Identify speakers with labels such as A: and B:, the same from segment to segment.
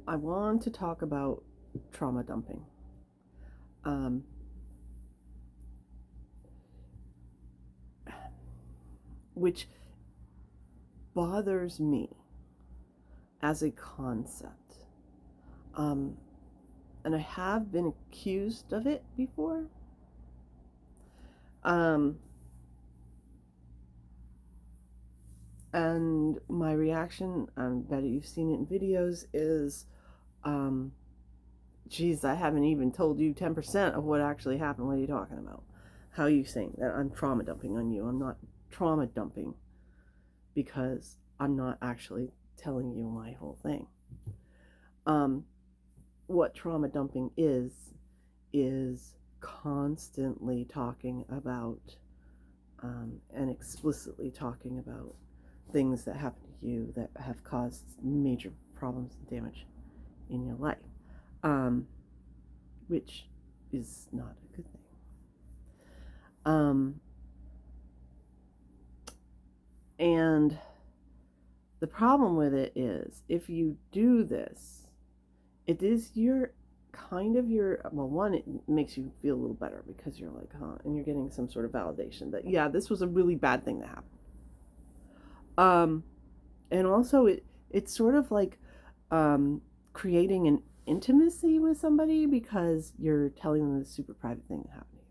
A: I want to talk about trauma dumping, um, which bothers me as a concept. Um, and I have been accused of it before. Um, and my reaction, I bet you've seen it in videos, is, um, geez, I haven't even told you 10% of what actually happened. What are you talking about? How are you saying that I'm trauma dumping on you? I'm not trauma dumping because I'm not actually telling you my whole thing. Um, what trauma dumping is constantly talking about and explicitly talking about things that happen to you that have caused major problems and damage in your life, um, which is not a good thing. Um, and the problem with it is if you do this, it is your well, one, it makes you feel a little better because you're like, huh, and you're getting some sort of validation that, yeah, this was a really bad thing that happened. Um, and also it's sort of like um, creating an intimacy with somebody because you're telling them this super private thing that happened to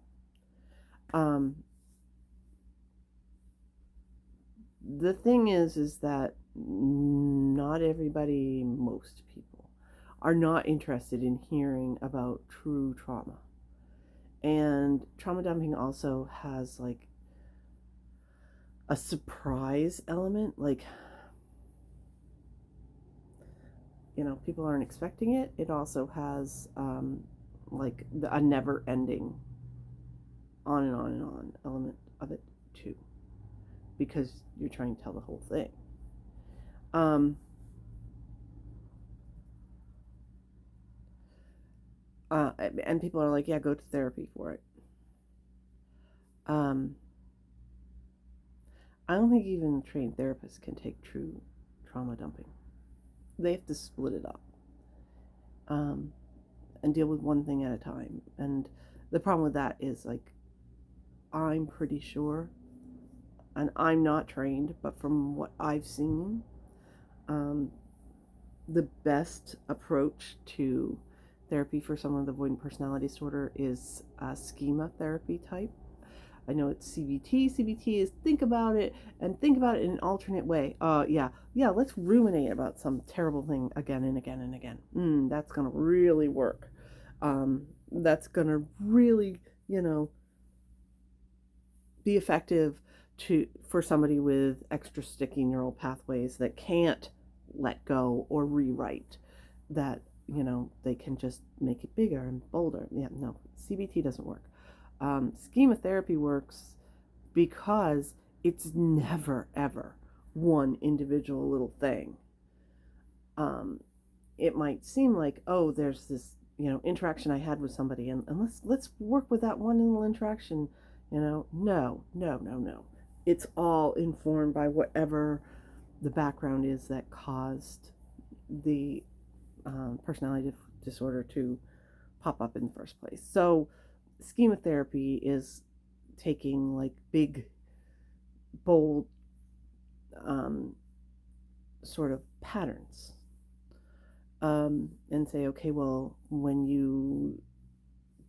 A: you. The thing is that not everybody, most people, are not interested in hearing about true trauma. And trauma dumping also has like a surprise element, like, people aren't expecting it. It also has like a never ending on and on and on element of it too, because you're trying to tell the whole thing. Um, and people are like, yeah, go to therapy for it. Um, I don't think even trained therapists can take true trauma dumping. They have to split it up um, and deal with one thing at a time. And the problem with that is, like, I'm pretty sure, and I'm not trained, but from what I've seen, um, the best approach to therapy for someone with avoidant personality disorder is a schema therapy type. I know it's CBT. CBT is think about it and think about it in an alternate way. Yeah, let's ruminate about some terrible thing again and again and again. That's going to really work. That's going to really, you know, be effective for somebody with extra sticky neural pathways that can't let go or rewrite, that they can just make it bigger and bolder. Yeah, no, CBT doesn't work. Schema therapy works because it's never ever one individual little thing. um, it might seem like, oh, there's this interaction I had with somebody, and let's work with that one little interaction. No. It's all informed by whatever the background is that caused the personality disorder to pop up in the first place. So schema therapy is taking like big, bold um, sort of patterns, and say, okay, well, when you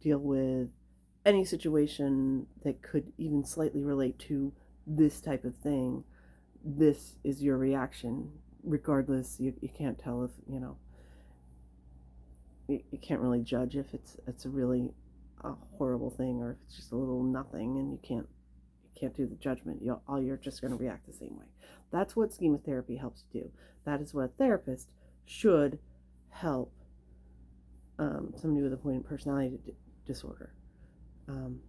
A: deal with any situation that could even slightly relate to this type of thing, this is your reaction. Regardless, you can't tell if, you can't really judge if it's a really a horrible thing or if it's just a little nothing, and you can't do the judgment. You're just going to react the same way. That's what schema therapy helps do. That is what a therapist should help somebody with avoidant personality disorder um,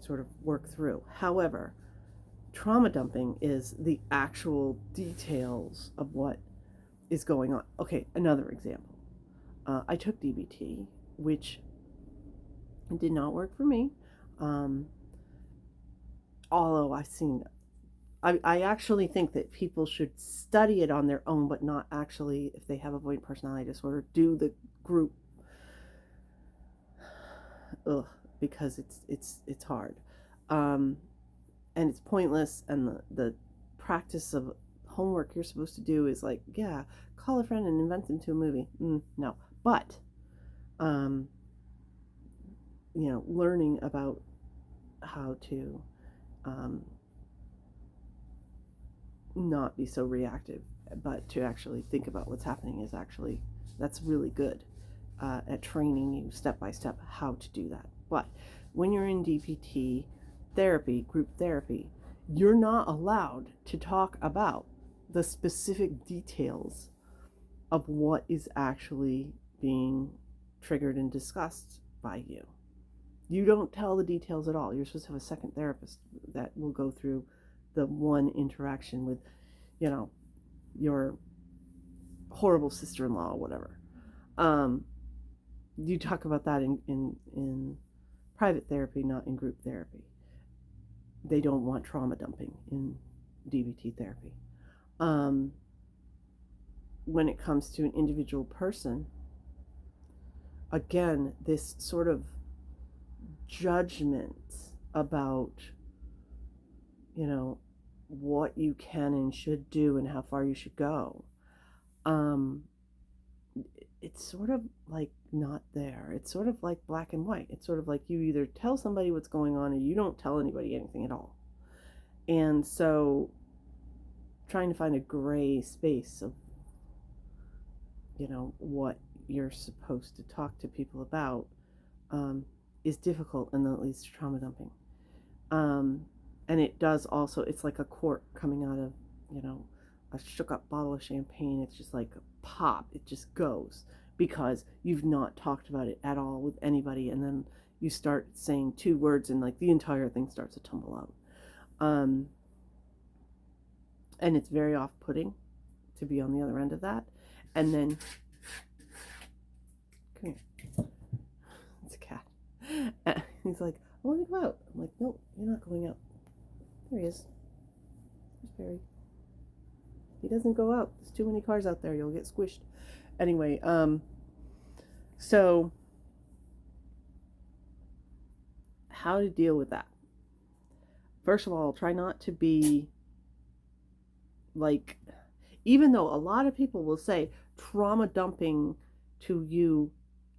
A: sort of work through. However, trauma dumping is the actual details of what is going on. Okay, another example. I took DBT, which did not work for me. Um, Although I've seen I actually think that people should study it on their own, but not actually, if they have avoidant personality disorder, do the group. Ugh, because it's hard, um, and it's pointless. And the practice of homework you're supposed to do is like, yeah, call a friend and invent them to a movie. No, but um, learning about how to um, not be so reactive, but to actually think about what's happening is actually, that's really good at training you step by step how to do that. But when you're in DPT therapy, group therapy, you're not allowed to talk about the specific details of what is actually being triggered and discussed by you. You don't tell the details at all. You're supposed to have a second therapist that will go through the one interaction with, your horrible sister-in-law or whatever. You talk about that in private therapy, not in group therapy. They don't want trauma dumping in DBT therapy. When it comes to an individual person, again, this sort of judgment about, what you can and should do and how far you should go. It's sort of like not there. It's sort of like black and white. It's sort of like you either tell somebody what's going on or you don't tell anybody anything at all. And so trying to find a gray space of, what you're supposed to talk to people about is difficult, and that leads to trauma dumping. And it does also, it's like a cork coming out of, a shook up bottle of champagne. It's just like a pop. It just goes because you've not talked about it at all with anybody. And then you start saying two words and like the entire thing starts to tumble out. And it's very off-putting to be on the other end of that. And then, come here. It's a cat. And he's like, I want to go out. I'm like, nope, you're not going out. There he is. There's Barry. He doesn't go out. There's too many cars out there. You'll get squished. Anyway, so how to deal with that? First of all, try not to be like, even though a lot of people will say trauma dumping to you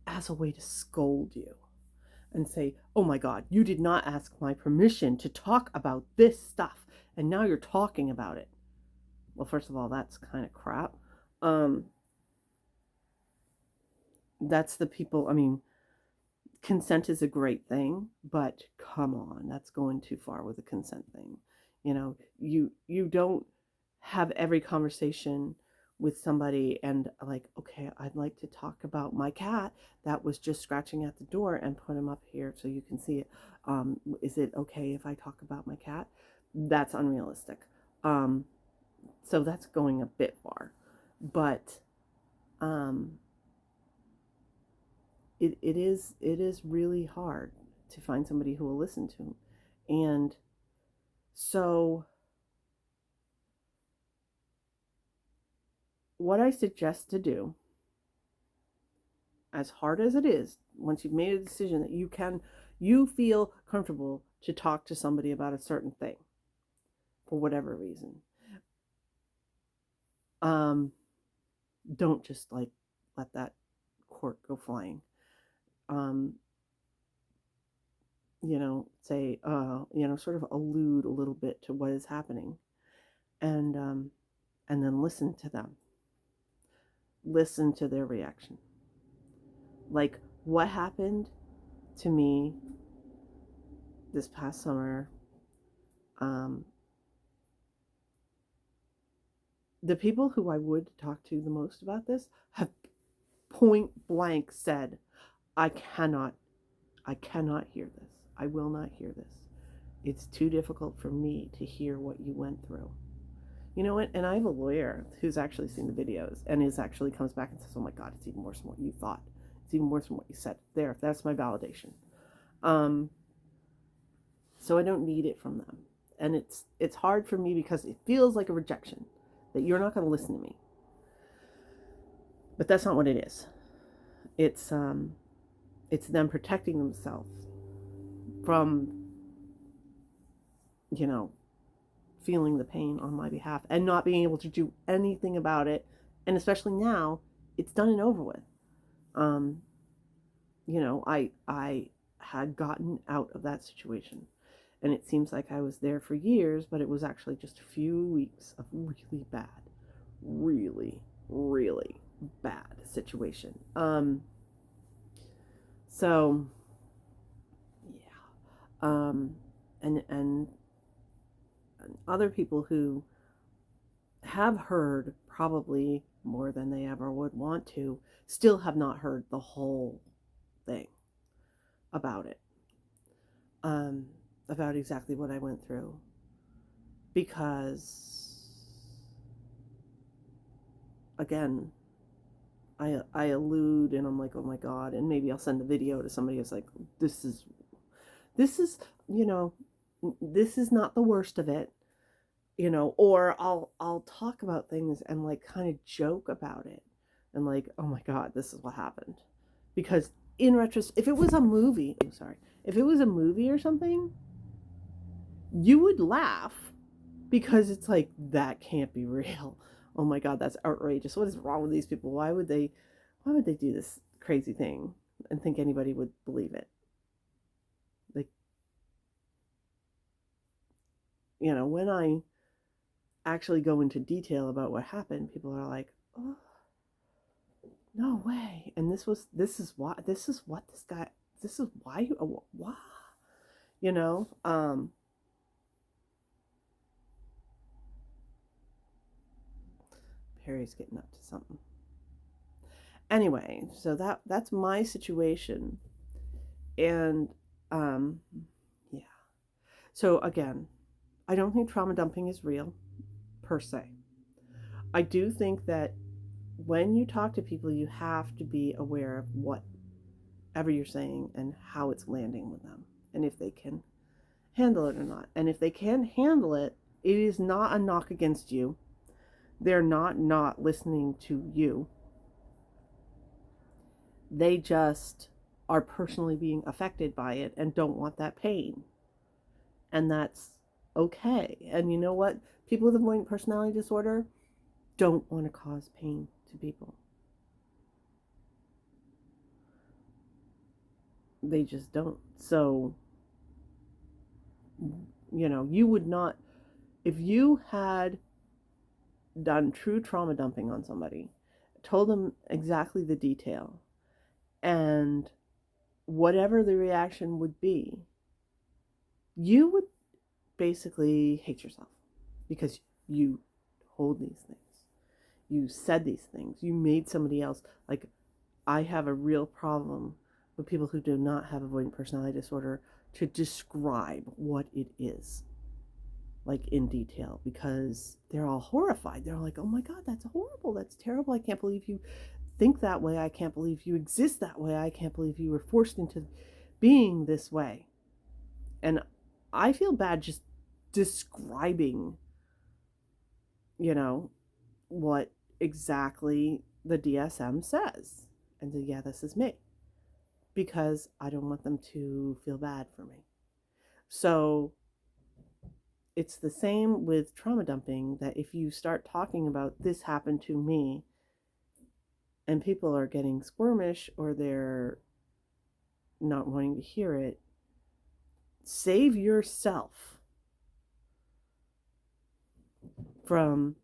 A: as a way to scold you and say, oh my God, you did not ask my permission to talk about this stuff, and now you're talking about it. Well, first of all, that's kind of crap. That's the people, consent is a great thing, but come on, that's going too far with the consent thing. You don't have every conversation with somebody and like, okay, I'd like to talk about my cat that was just scratching at the door, and put him up here so you can see it. Is it okay if I talk about my cat? That's unrealistic. So that's going a bit far, but it is really hard to find somebody who will listen to him. And so what I suggest to do, as hard as it is, once you've made a decision that you feel comfortable to talk to somebody about a certain thing for whatever reason, don't just like let that cork go flying. Say, sort of allude a little bit to what is happening, and then listen to them. Listen to their reaction. Like what happened to me this past summer. The people who I would talk to the most about this have point blank said, I cannot hear this. I will not hear this. It's too difficult for me to hear what you went through. You know what? And I have a lawyer who's actually seen the videos and actually comes back and says, oh my God, it's even worse than what you thought. It's even worse than what you said. There, that's my validation. So I don't need it from them. And it's hard for me because it feels like a rejection, that you're not going to listen to me. But that's not what it is. It's them protecting themselves from, feeling the pain on my behalf and not being able to do anything about it. And especially now, it's done and over with. I had gotten out of that situation. And it seems like I was there for years, but it was actually just a few weeks of really, really bad situation. So yeah. And other people who have heard probably more than they ever would want to still have not heard the whole thing about it. About exactly what I went through. Because, again, I allude and I'm like, oh my God, and maybe I'll send a video to somebody who's like, this is, this is not the worst of it, or I'll talk about things and like kind of joke about it and like, oh my God, this is what happened. Because in retrospect, if it was a movie or something, you would laugh because it's like, that can't be real. Oh my God, that's outrageous. What is wrong with these people? Why would they do this crazy thing and think anybody would believe it? Like, when I actually go into detail about what happened, people are like, oh, no way. And this is why this is why, why, Perry's getting up to something. Anyway, so that's my situation. And yeah. So again, I don't think trauma dumping is real per se. I do think that when you talk to people, you have to be aware of whatever you're saying and how it's landing with them, and if they can handle it or not. And if they can't handle it, it is not a knock against you. They're not listening to you. They just are personally being affected by it and don't want that pain. And that's okay. And you know what? People with avoidant personality disorder don't want to cause pain to people. They just don't. So, you would not, if you had done true trauma dumping on somebody, told them exactly the detail, and whatever the reaction would be, you would basically hate yourself because you told these things. You said these things. You made somebody else, like, I have a real problem with people who do not have avoidant personality disorder to describe what it is, like, in detail, because they're all horrified. They're like, oh my God, that's horrible. That's terrible. I can't believe you think that way. I can't believe you exist that way. I can't believe you were forced into being this way. And I feel bad just describing, what exactly the DSM says. And say, yeah, this is me. Because I don't want them to feel bad for me. So it's the same with trauma dumping, that if you start talking about this happened to me and people are getting squirmish or they're not wanting to hear it, save yourself from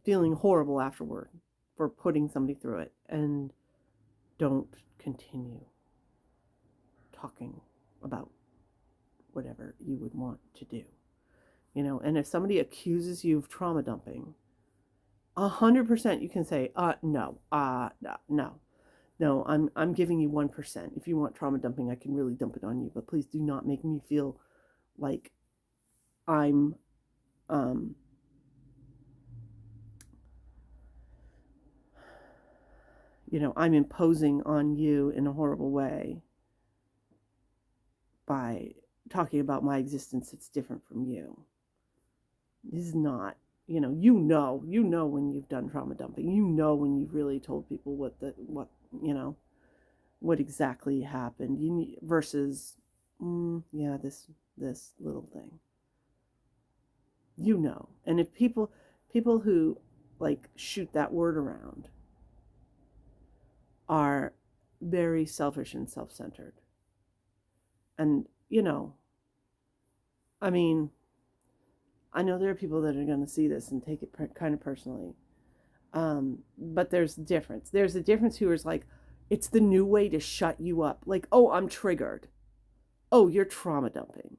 A: feeling horrible afterward for putting somebody through it, and don't continue talking about whatever you would want to do. And if somebody accuses you of trauma dumping, 100% you can say, no, I'm giving you 1%. If you want trauma dumping, I can really dump it on you, but please do not make me feel like I'm, I'm imposing on you in a horrible way by talking about my existence that's different from you. This is not, you know when you've done trauma dumping. You know when you've really told people you know, what exactly happened. Versus, yeah, this little thing. You know. And if people who like shoot that word around are very selfish and self-centered. And, I mean, I know there are people that are going to see this and take it kind of personally. But there's a difference. There's a difference who is like, it's the new way to shut you up. Like, oh, I'm triggered. Oh, you're trauma dumping.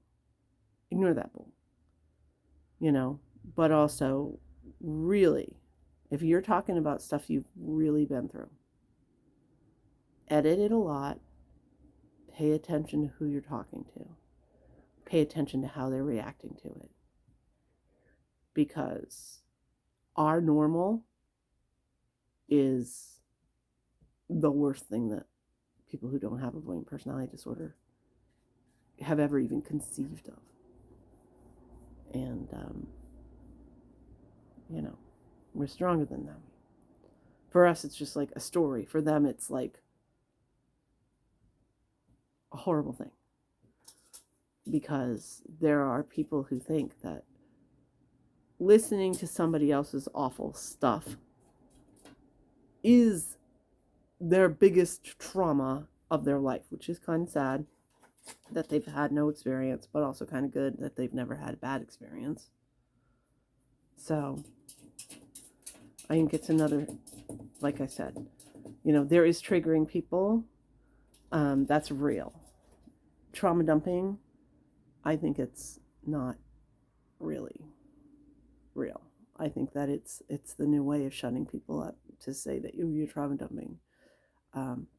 A: Ignore that bull, you know? But also, really, if you're talking about stuff you've really been through, edit it a lot. Pay attention to who you're talking to. Pay attention to how they're reacting to it. Because our normal is the worst thing that people who don't have avoidant personality disorder have ever even conceived of. And, we're stronger than them. For us, it's just like a story. For them, it's like a horrible thing. Because there are people who think that listening to somebody else's awful stuff is their biggest trauma of their life, which is kind of sad that they've had no experience, but also kind of good that they've never had a bad experience. So I think it's another, like I said, there is triggering people. That's real. Trauma dumping, I think it's not really real. I think that it's the new way of shutting people up to say that you're trauma dumping.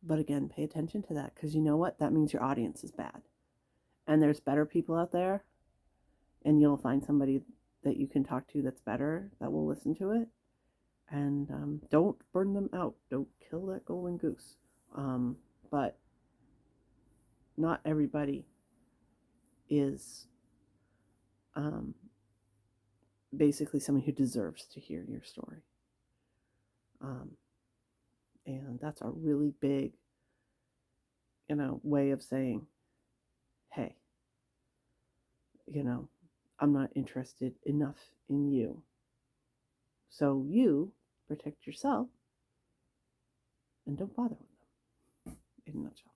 A: But again, pay attention to that, because you know what? That means your audience is bad. And there's better people out there, and you'll find somebody that you can talk to that's better, that will listen to it. And don't burn them out. Don't kill that golden goose. But not everybody is basically someone who deserves to hear your story. And that's a really big, way of saying, hey, I'm not interested enough in you. So you protect yourself and don't bother with them, in a nutshell.